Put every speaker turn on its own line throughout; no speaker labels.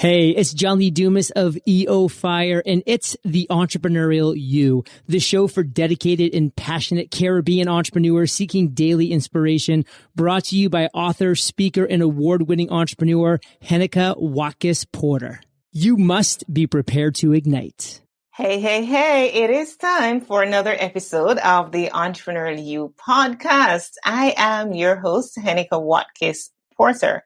Hey, it's John Lee Dumas of EO Fire, and it's the Entrepreneurial You, the show for dedicated and passionate Caribbean entrepreneurs seeking daily inspiration, brought to you by author, speaker, and award-winning entrepreneur Heneka Watkis-Porter. You must be prepared to ignite.
Hey, it is time for another episode of the Entrepreneurial You podcast. I am your host, Heneka Watkis-Porter.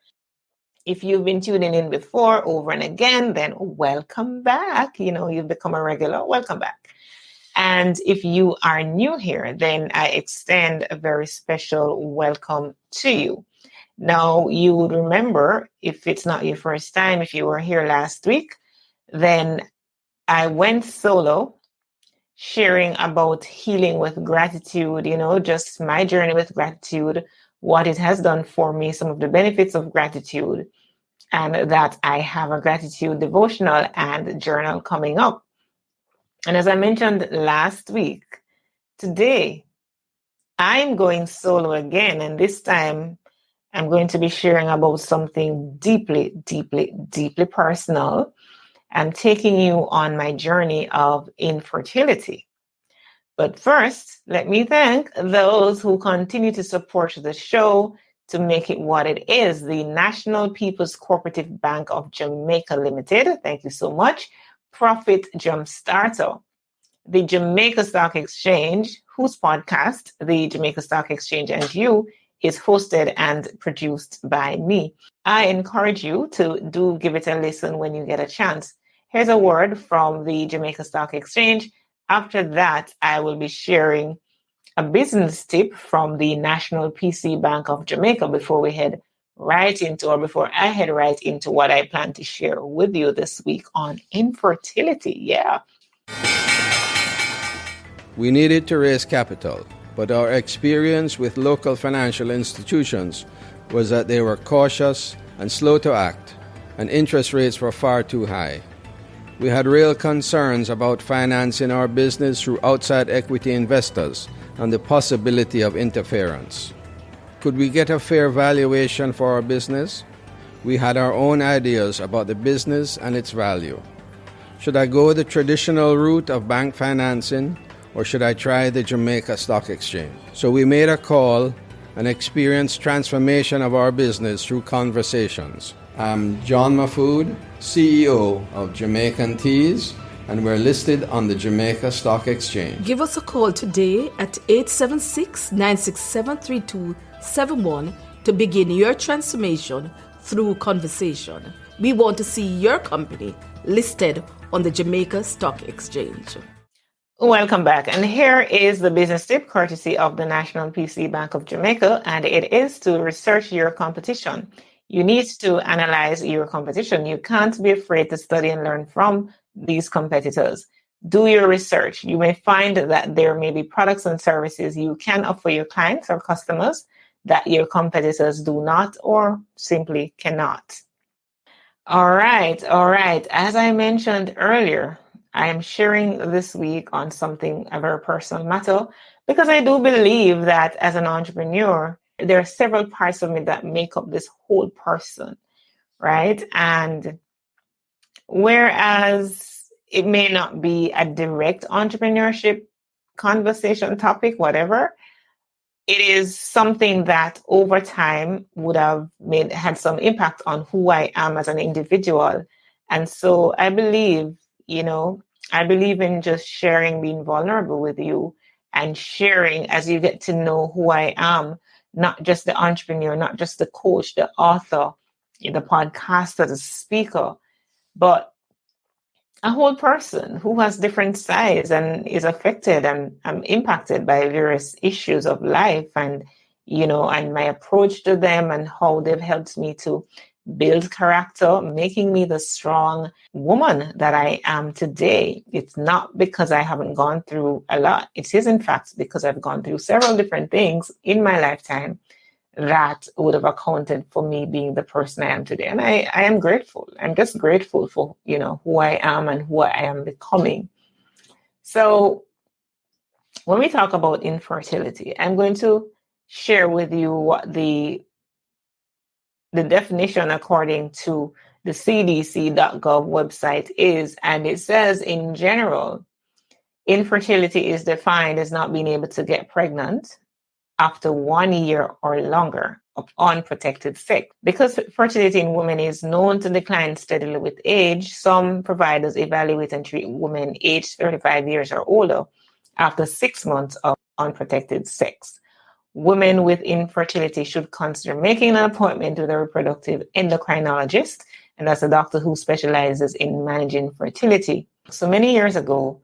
If you've been tuning in before, over and again, then welcome back. You've become a regular, welcome back. And if you are new here, then I extend a very special welcome to you. Now, you would remember, if it's not your first time, if you were here last week, then I went solo sharing about healing with gratitude, just my journey with gratitude, what it has done for me, some of the benefits of gratitude, and that I have a gratitude devotional and journal coming up. And as I mentioned last week, today I'm going solo again, and this time I'm going to be sharing about something deeply, deeply, deeply personal. I'm taking you on my journey of infertility. But first, let me thank those who continue to support the show to make it what it is, the National People's Co-operative Bank of Jamaica Limited. Thank you so much. Profit Jumpstarter, the Jamaica Stock Exchange, whose podcast, the Jamaica Stock Exchange You, is hosted and produced by me. I encourage you to do give it a listen when you get a chance. Here's a word from the Jamaica Stock Exchange. After that, I will be sharing a business tip from the National PC Bank of Jamaica before I head right into what I plan to share with you this week on infertility. Yeah.
We needed to raise capital, but our experience with local financial institutions was that they were cautious and slow to act, and interest rates were far too high. We had real concerns about financing our business through outside equity investors and the possibility of interference. Could we get a fair valuation for our business? We had our own ideas about the business and its value. Should I go the traditional route of bank financing, or should I try the Jamaica Stock Exchange? So we made a call and experienced transformation of our business through conversations. I'm John Mafood, CEO of Jamaican Teas, and we're listed on the Jamaica Stock Exchange.
Give us a call today at 876-967-3271 to begin your transformation through conversation. We want to see your company listed on the Jamaica Stock Exchange.
Welcome back. And here is the business tip courtesy of the National PC Bank of Jamaica, and it is to research your competition. You need to analyze your competition. You can't be afraid to study and learn from these competitors. Do your research. You may find that there may be products and services you can offer your clients or customers that your competitors do not or simply cannot. All right. As I mentioned earlier, I am sharing this week on something, a very personal matter, because I do believe that as an entrepreneur, there are several parts of me that make up this whole person, right? And whereas it may not be a direct entrepreneurship conversation topic, whatever, it is something that over time would have had some impact on who I am as an individual. And so I believe in just sharing, being vulnerable with you and sharing as you get to know who I am. Not just the entrepreneur, not just the coach, the author, the podcaster, the speaker, but a whole person who has different sides and is affected and impacted by various issues of life and my approach to them and how they've helped me to build character, making me the strong woman that I am today. It's not because I haven't gone through a lot. It is, in fact, because I've gone through several different things in my lifetime that would have accounted for me being the person I am today. And I am grateful. I'm just grateful for, who I am and who I am becoming. So when we talk about infertility, I'm going to share with you what the definition according to the CDC.gov website is. And it says, in general, infertility is defined as not being able to get pregnant after 1 year or longer of unprotected sex. Because fertility in women is known to decline steadily with age, some providers evaluate and treat women aged 35 years or older after 6 months of unprotected sex. Women with infertility should consider making an appointment with a reproductive endocrinologist, and that's a doctor who specializes in managing fertility. So many years ago,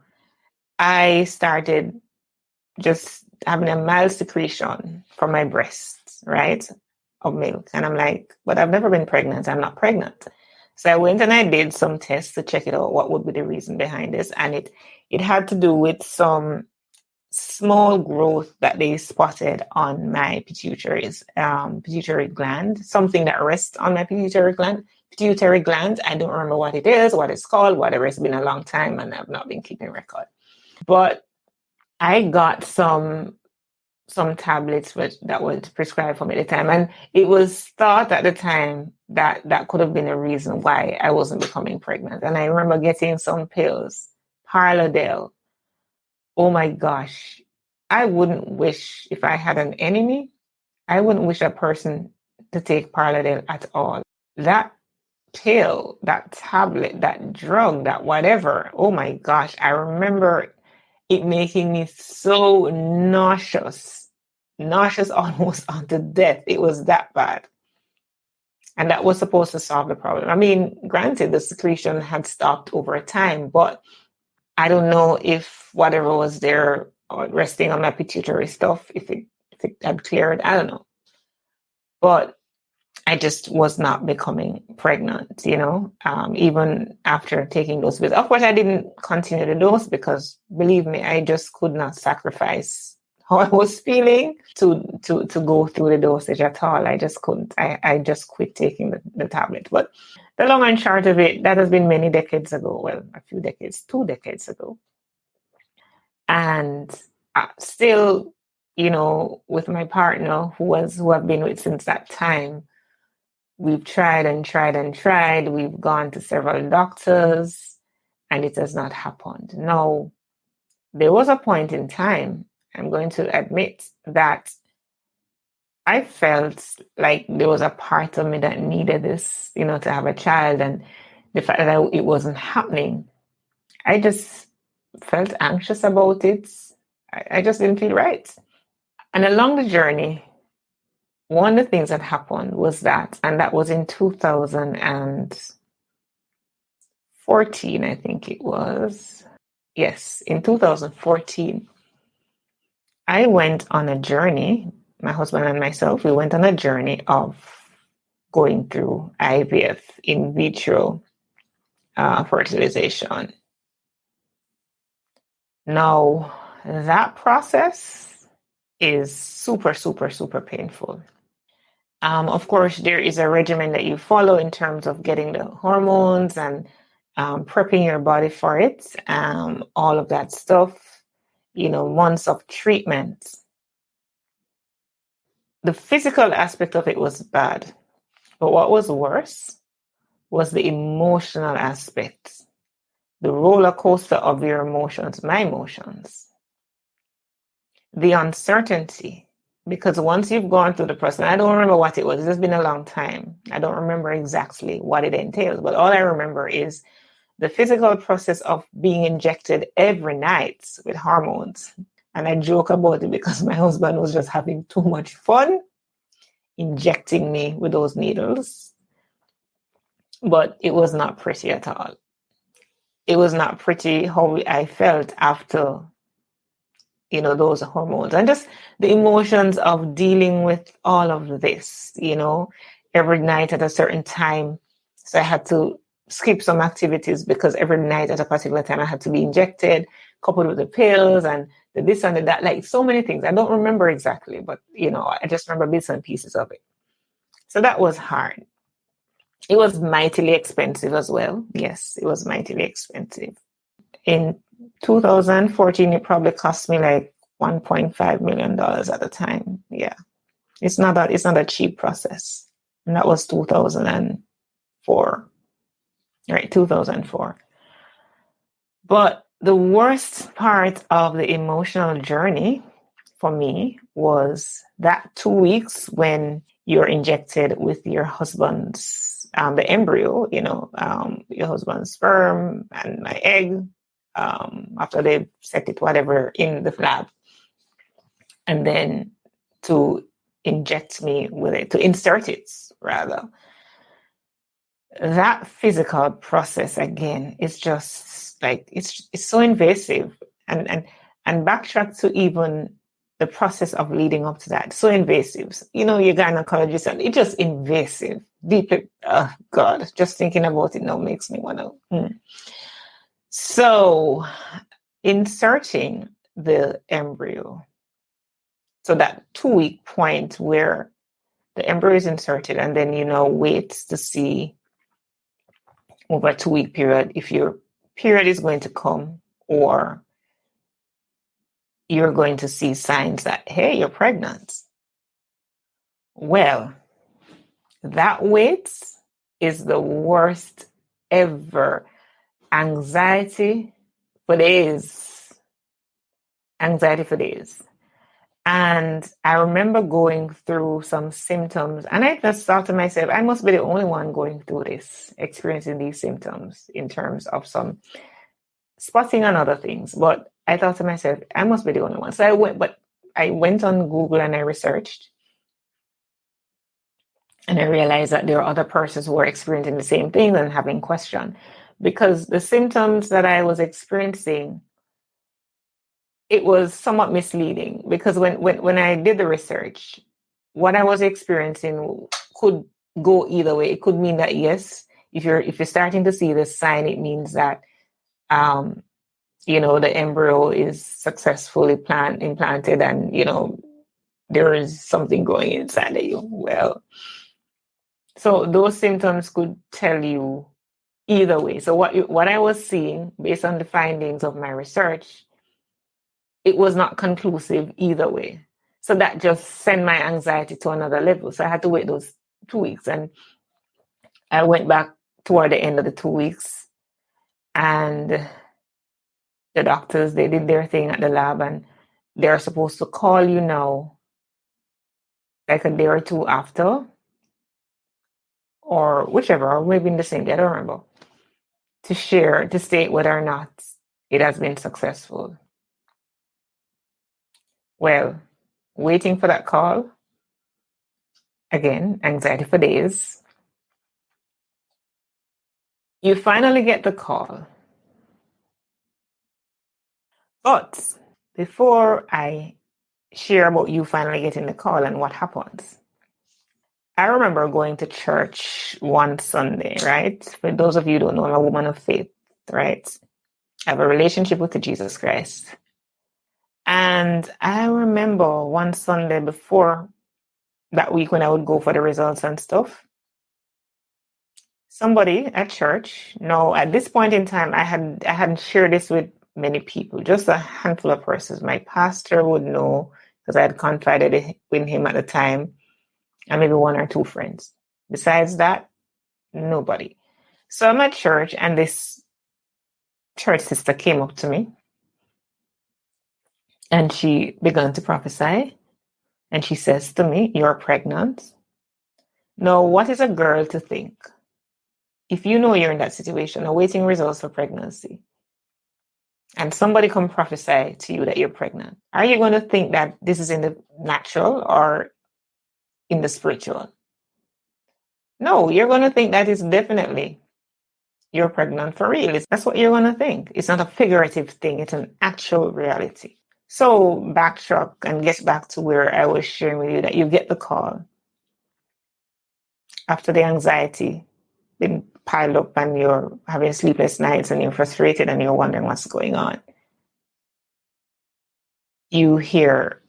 I started just having a mild secretion from my breasts, right, of milk. And I'm like, but I've never been pregnant. I'm not pregnant. So I went and I did some tests to check it out. What would be the reason behind this? And it had to do with some small growth that they spotted on my pituitary gland, something that rests on my pituitary gland. I don't remember what it is, what it's called, whatever. It's been a long time and I've not been keeping record. But I got some tablets that was prescribed for me at the time. And it was thought at the time that could have been a reason why I wasn't becoming pregnant. And I remember getting some pills, Parladel. Oh my gosh. I wouldn't wish, if I had an enemy, I wouldn't wish a person to take Parladel at all. That pill, that tablet, that drug, that whatever, oh my gosh. I remember it making me so nauseous almost unto death. It was that bad. And that was supposed to solve the problem. I mean, granted, the secretion had stopped over time, but I don't know if whatever was there or resting on my pituitary stuff, if it had cleared, I don't know. But I just was not becoming pregnant, even after taking those pills. Of course, I didn't continue the dose because, believe me, I just could not sacrifice how I was feeling to go through the dosage at all. I just couldn't. I just quit taking the tablet. But the long and short of it, that has been many decades ago. Well, a few decades, 2 decades ago. And still, with my partner who I've been with since that time, we've tried and tried and tried. We've gone to several doctors and it has not happened. Now, there was a point in time, I'm going to admit, that I felt like there was a part of me that needed this, to have a child. And the fact that it wasn't happening, I just felt anxious about it. I just didn't feel right. And along the journey, one of the things that happened was that was in 2014, I think it was. Yes, in 2014, I went on a journey, my husband and myself, we went on a journey of going through IVF, in vitro fertilization. Now, that process is super, super, super painful. Of course, there is a regimen that you follow in terms of getting the hormones and prepping your body for it, all of that stuff, months of treatment. The physical aspect of it was bad, but what was worse was the emotional aspect, the roller coaster of your emotions, my emotions, the uncertainty. Because once you've gone through the process, I don't remember what it was. It's been a long time. I don't remember exactly what it entails, but all I remember is the physical process of being injected every night with hormones. And I joke about it because my husband was just having too much fun injecting me with those needles. But it was not pretty at all. It was not pretty how I felt after those hormones, and just the emotions of dealing with all of this, every night at a certain time. So I had to skip some activities because every night at a particular time I had to be injected, coupled with the pills and the this and the that, like so many things. I don't remember exactly, but I just remember bits and pieces of it. So that was hard. It was mightily expensive as well. Yes, it was mightily expensive. In 2014, it probably cost me like $1.5 million at the time. Yeah, it's not a cheap process. And that was 2004. right? 2004. But the worst part of the emotional journey for me was that 2 weeks when you're injected with your husband's, the embryo, your husband's sperm and my egg, after they've set it, whatever, in the lab. And then to inject me with it, to insert it, rather. That physical process, again, is just like, it's so invasive. And backtrack to even the process of leading up to that. So invasive. Your gynecologist, and it's just invasive. Deeply, oh God, just thinking about it now makes me want to. So, inserting the embryo, so that 2-week point where the embryo is inserted, and then, wait to see over a 2-week period if your period is going to come, or you're going to see signs that, hey, you're pregnant. Well, that wait is the worst ever. Anxiety for days. And I remember going through some symptoms, and I just thought to myself, I must be the only one going through this, experiencing these symptoms in terms of some spotting and other things. But I thought to myself, I must be the only one. So I went on Google and I researched. And I realized that there are other persons who are experiencing the same thing and having question. Because the symptoms that I was experiencing, it was somewhat misleading. Because when I did the research, what I was experiencing could go either way. It could mean that, yes, if you're starting to see this sign, it means that the embryo is successfully implanted, and there is something going inside of you. Well, so those symptoms could tell you either way. So what I was seeing, based on the findings of my research, it was not conclusive either way. So that just sent my anxiety to another level. So I had to wait those 2 weeks, and I went back toward the end of the 2 weeks, and the doctors, they did their thing at the lab, and they're supposed to call you now, like a day or two after, or whichever, or maybe in the same day, I don't remember, to state whether or not it has been successful. Well, waiting for that call, again, anxiety for days. You finally get the call. But before I share about you finally getting the call and what happens, I remember going to church one Sunday, right? For those of you who don't know, I'm a woman of faith, right? I have a relationship with Jesus Christ. And I remember one Sunday before that week when I would go for the results and stuff, somebody at church, no, at this point in time, I hadn't shared this with many people, just a handful of persons. My pastor would know because I had confided in him at the time, and maybe one or two friends. Besides that, nobody. So I'm at church, and this church sister came up to me, and she began to prophesy, and she says to me, "You're pregnant." Now, what is a girl to think? If you know you're in that situation, awaiting results for pregnancy, and somebody come prophesy to you that you're pregnant, are you going to think that this is in the natural or in the spiritual? No, you're going to think that it's definitely you're pregnant for real. That's what you're going to think. It's not a figurative thing. It's an actual reality. So backtrack and get back to where I was sharing with you that you get the call after the anxiety been piled up and you're having sleepless nights and you're frustrated and you're wondering what's going on. You hear,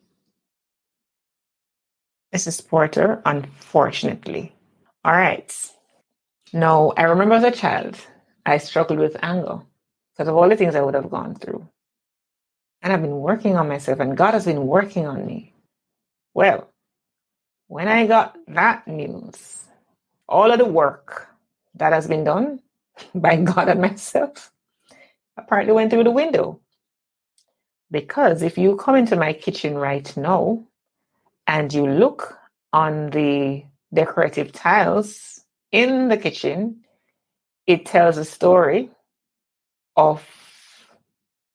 "Mrs. Porter, unfortunately." All right. Now, I remember as a child, I struggled with anger because of all the things I would have gone through. And I've been working on myself, and God has been working on me. Well, when I got that news, all of the work that has been done by God and myself apparently went through the window. Because if you come into my kitchen right now and you look on the decorative tiles in the kitchen, it tells a story of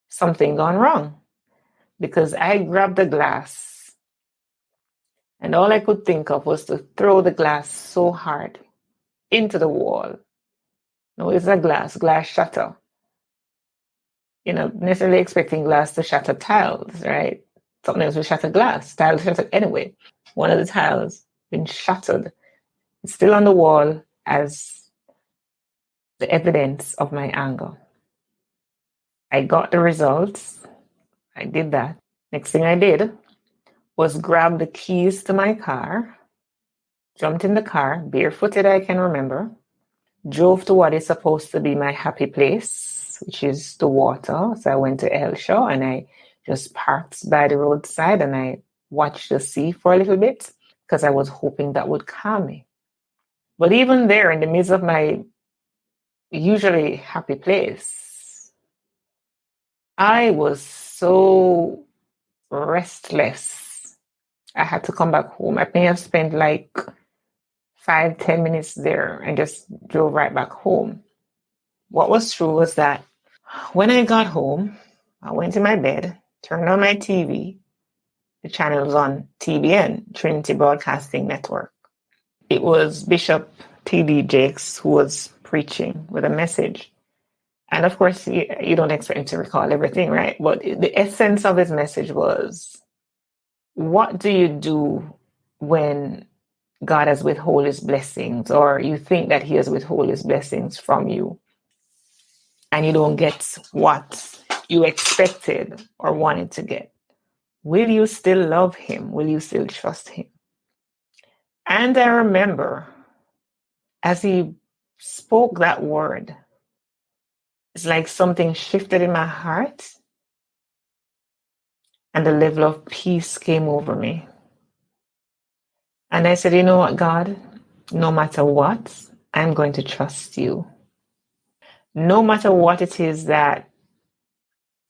something gone wrong. Because I grabbed the glass and all I could think of was to throw the glass so hard into the wall. No, it's a glass shatter. Necessarily expecting glass to shatter tiles, right? Something else will shatter glass. Tiles shattered anyway. One of the tiles been shattered. It's still on the wall as the evidence of my anger. I got the results. I did that. Next thing I did was grab the keys to my car, jumped in the car, barefooted I can remember, drove to what is supposed to be my happy place, which is the water. So I went to Elshaw and I just parked by the roadside and I watched the sea for a little bit because I was hoping that would calm me. But even there, in the midst of my usually happy place, I was so restless. I had to come back home. I may have spent like 5-10 minutes there and just drove right back home. What was true was that when I got home, I went to my bed, turned on my TV. The channel was on TBN, Trinity Broadcasting Network. It was Bishop T.D. Jakes who was preaching with a message. And of course, you don't expect him to recall everything, right? But the essence of his message was, what do you do when God has withheld his blessings, or you think that he has withheld his blessings from you and you don't get what you expected or wanted to get? Will you still love him? Will you still trust him? And I remember as he spoke that word, it's like something shifted in my heart and the level of peace came over me. And I said, you know what, God, no matter what, I'm going to trust you. No matter what it is that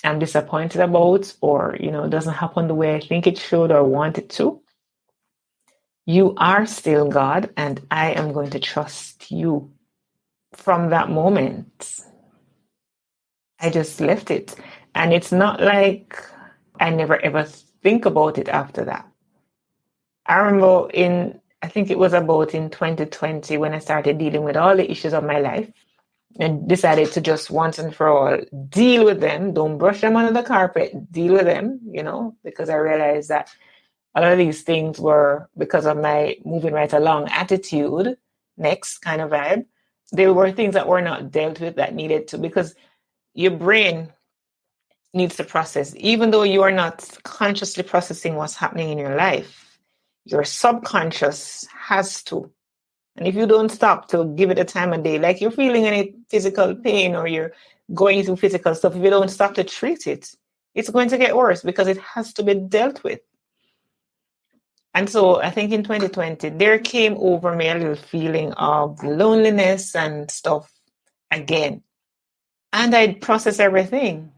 I'm disappointed about, or, doesn't happen the way I think it should or want it to, you are still God, and I am going to trust you. From that moment, I just left it. And it's not like I never ever think about it after that. I remember I think it was about in 2020 when I started dealing with all the issues of my life and decided to just once and for all deal with them. Don't brush them under the carpet, deal with them, because I realized that a lot of these things were because of my moving right along attitude, next kind of vibe. There were things that were not dealt with that needed to, because your brain needs to process. Even though you are not consciously processing what's happening in your life, your subconscious has to. And if you don't stop to give it a time of day, like you're feeling any physical pain or you're going through physical stuff, if you don't stop to treat it, it's going to get worse because it has to be dealt with. And so I think in 2020, there came over me a little feeling of loneliness and stuff again. And I'd process everything.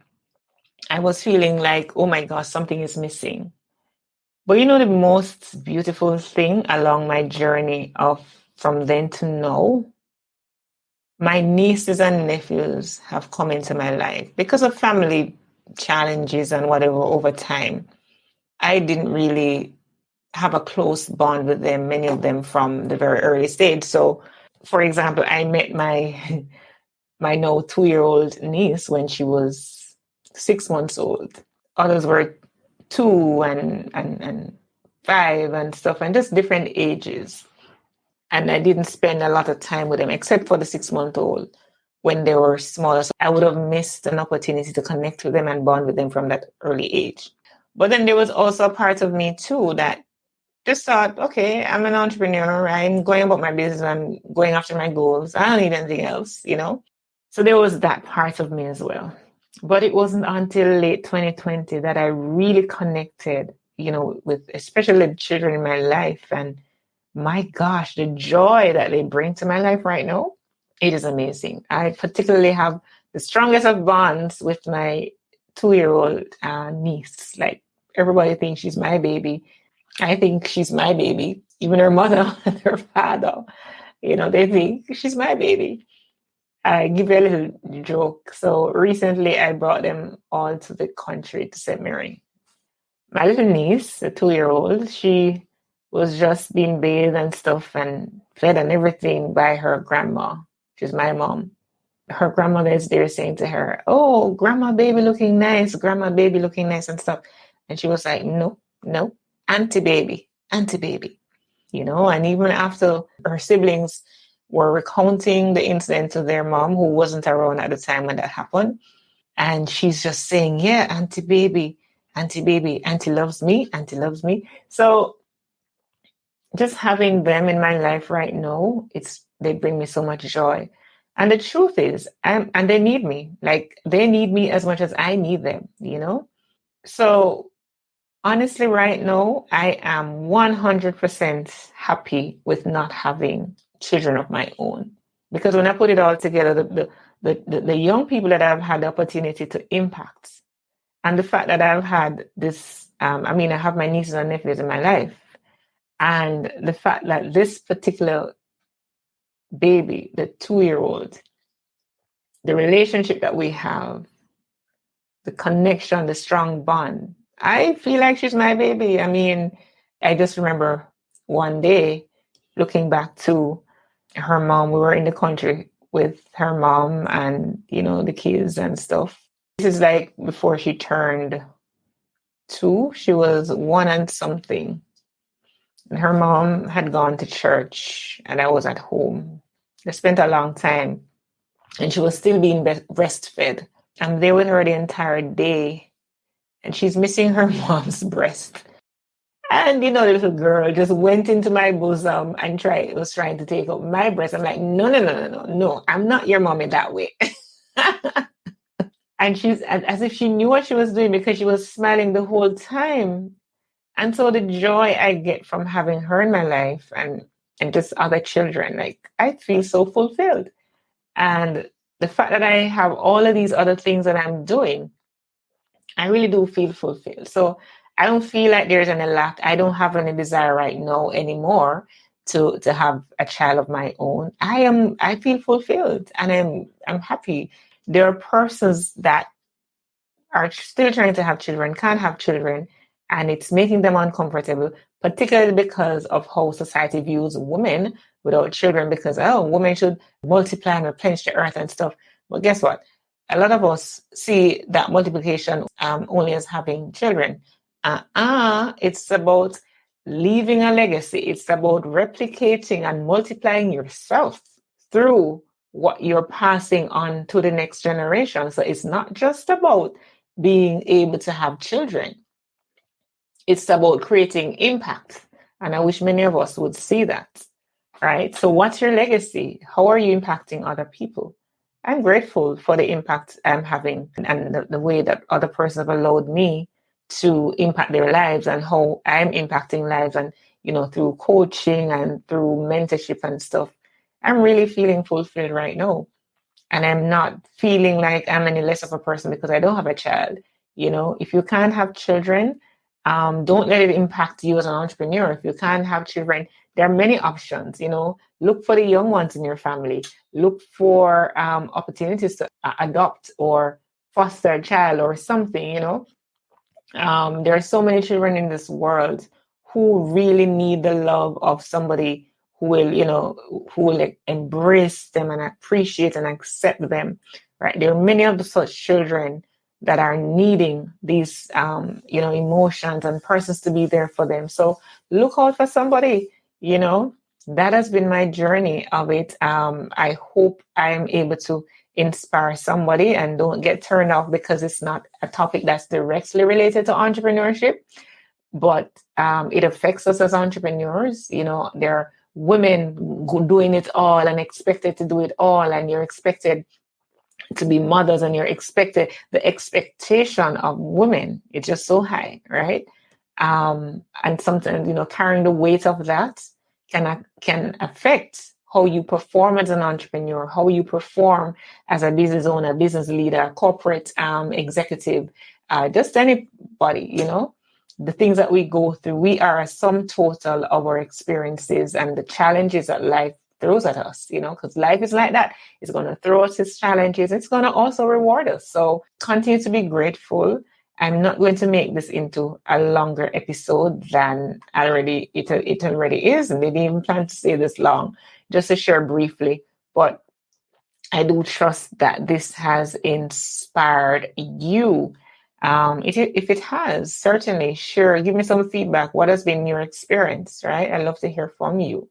I was feeling like, oh my gosh, something is missing. But the most beautiful thing along my journey from then to now, my nieces and nephews have come into my life because of family challenges and whatever over time. I didn't really have a close bond with them, many of them from the very early stage. So, for example, I met my now 2-year-old niece when she was 6 months old. Others were 2 and 5 and stuff, and just different ages. And I didn't spend a lot of time with them, except for the 6-month-old when they were smaller. So I would have missed an opportunity to connect with them and bond with them from that early age. But then there was also a part of me too that just thought, okay, I'm an entrepreneur. I'm going about my business. I'm going after my goals. I don't need anything else, So there was that part of me as well. But it wasn't until late 2020 that I really connected, with especially the children in my life. And my gosh, the joy that they bring to my life right now, It is amazing. I particularly have the strongest of bonds with my 2-year-old niece. Like, everybody thinks she's my baby. I think she's my baby. Even her mother and her father, they think she's my baby. I give you a little joke. So recently I brought them all to the country to St. Mary. My little niece, the 2-year-old, she was just being bathed and stuff and fed and everything by her grandma. She's my mom. Her grandmother is there saying to her, "Oh, grandma baby looking nice, grandma baby looking nice," and stuff. And she was like, "No, auntie baby. And even after her siblings were recounting the incident to their mom, who wasn't around at the time when that happened, and she's just saying, "Yeah, auntie baby, auntie loves me, auntie loves me." So just having them in my life right now, they bring me so much joy. And the truth is, and they need me. Like, they need me as much as I need them, So honestly, right now, I am 100% happy with not having children of my own. Because when I put it all together, the young people that I've had the opportunity to impact, and the fact that I've had this, I have my nieces and nephews in my life, and the fact that this particular baby, the 2-year-old, the relationship that we have, the connection, the strong bond, I feel like she's my baby. I just remember one day looking back to her mom. We were in the country with her mom and, the kids and stuff. This is like before she turned 2. She was 1 and something. And her mom had gone to church and I was at home. They spent a long time and she was still being breastfed. I'm there with her the entire day and she's missing her mom's breast. And, the little girl just went into my bosom and was trying to take up my breast. I'm like, no, I'm not your mommy that way. And she's as if she knew what she was doing because she was smiling the whole time. And so the joy I get from having her in my life and just other children, like, I feel so fulfilled. And the fact that I have all of these other things that I'm doing, I really do feel fulfilled. So I don't feel like there's any lack. I don't have any desire right now anymore to have a child of my own. I feel fulfilled and I'm happy. There are persons that are still trying to have children, can't have children, and it's making them uncomfortable, particularly because of how society views women without children, because, women should multiply and replenish the earth and stuff. But guess what? A lot of us see that multiplication only as having children. It's about leaving a legacy. It's about replicating and multiplying yourself through what you're passing on to the next generation. So it's not just about being able to have children. It's about creating impact. And I wish many of us would see that, right? So what's your legacy? How are you impacting other people? I'm grateful for the impact I'm having and the way that other persons have allowed me to impact their lives and how I'm impacting lives and, through coaching and through mentorship and stuff. I'm really feeling fulfilled right now. And I'm not feeling like I'm any less of a person because I don't have a child. If you can't have children, don't let it impact you as an entrepreneur. If you can't have children, there are many options. Look for the young ones in your family. Look for opportunities to adopt or foster a child or something. There are so many children in this world who really need the love of somebody who will embrace them and appreciate and accept them. Right? There are many of such children that are needing these, emotions and persons to be there for them. So look out for somebody, that has been my journey of it. I hope I'm able to inspire somebody and don't get turned off because it's not a topic that's directly related to entrepreneurship, but it affects us as entrepreneurs. There are women doing it all and expected to do it all, and you're expected to be mothers and the expectation of women is just so high, right? And sometimes, carrying the weight of that can affect how you perform as an entrepreneur, how you perform as a business owner, business leader, corporate executive, just anybody, you know, the things that we go through. We are a sum total of our experiences and the challenges that life throws at us, you know, because life is like that. It's going to throw us its challenges. It's going to also reward us. So continue to be grateful. I'm not going to make this into a longer episode than it already is. And maybe even plan to say this long, just to share briefly. But I do trust that this has inspired you. If it has, certainly, sure, give me some feedback. What has been your experience, right? I love to hear from you.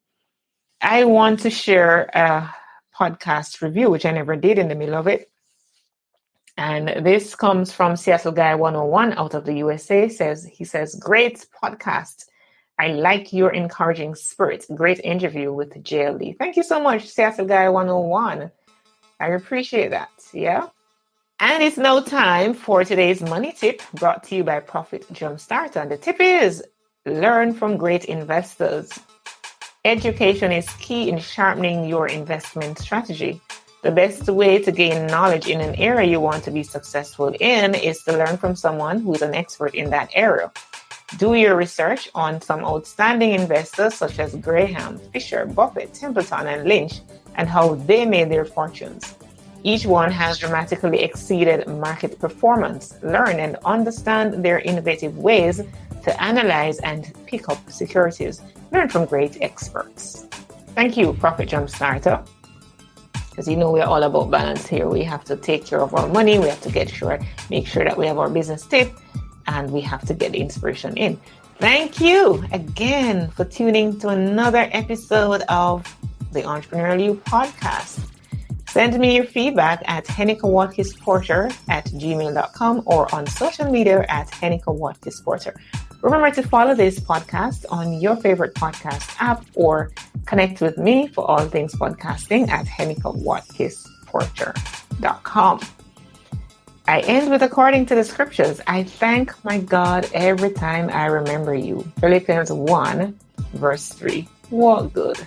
I want to share a podcast review, which I never did in the middle of it. And this comes from Seattle Guy 101 out of the USA. He says, great podcast. I like your encouraging spirit. Great interview with JLD. Thank you so much, Seattle Guy 101. I appreciate that. Yeah. And it's now time for today's money tip, brought to you by Profit Jumpstarter. And the tip is learn from great investors. Education is key in sharpening your investment strategy. The best way to gain knowledge in an area you want to be successful in is to learn from someone who is an expert in that area. Do your research on some outstanding investors such as Graham, Fisher, Buffett, Templeton, and Lynch, and how they made their fortunes. Each one has dramatically exceeded market performance. Learn and understand their innovative ways to analyze and pick up securities. Learn from great experts. Thank you, Profit Jumpstarter. Because you know we're all about balance here. We have to take care of our money. We have to make sure that we have our business tip, and we have to get the inspiration in. Thank you again for tuning to another episode of the Entrepreneurial You podcast. Send me your feedback at Heneka Watkis-Porter at gmail.com or on social media at Heneka Watkis-Porter. Remember to follow this podcast on your favorite podcast app or connect with me for all things podcasting at HenekaWatkis-Porter.com. I end with according to the scriptures. I thank my God every time I remember you. Philippians 1 verse 3. Walk good.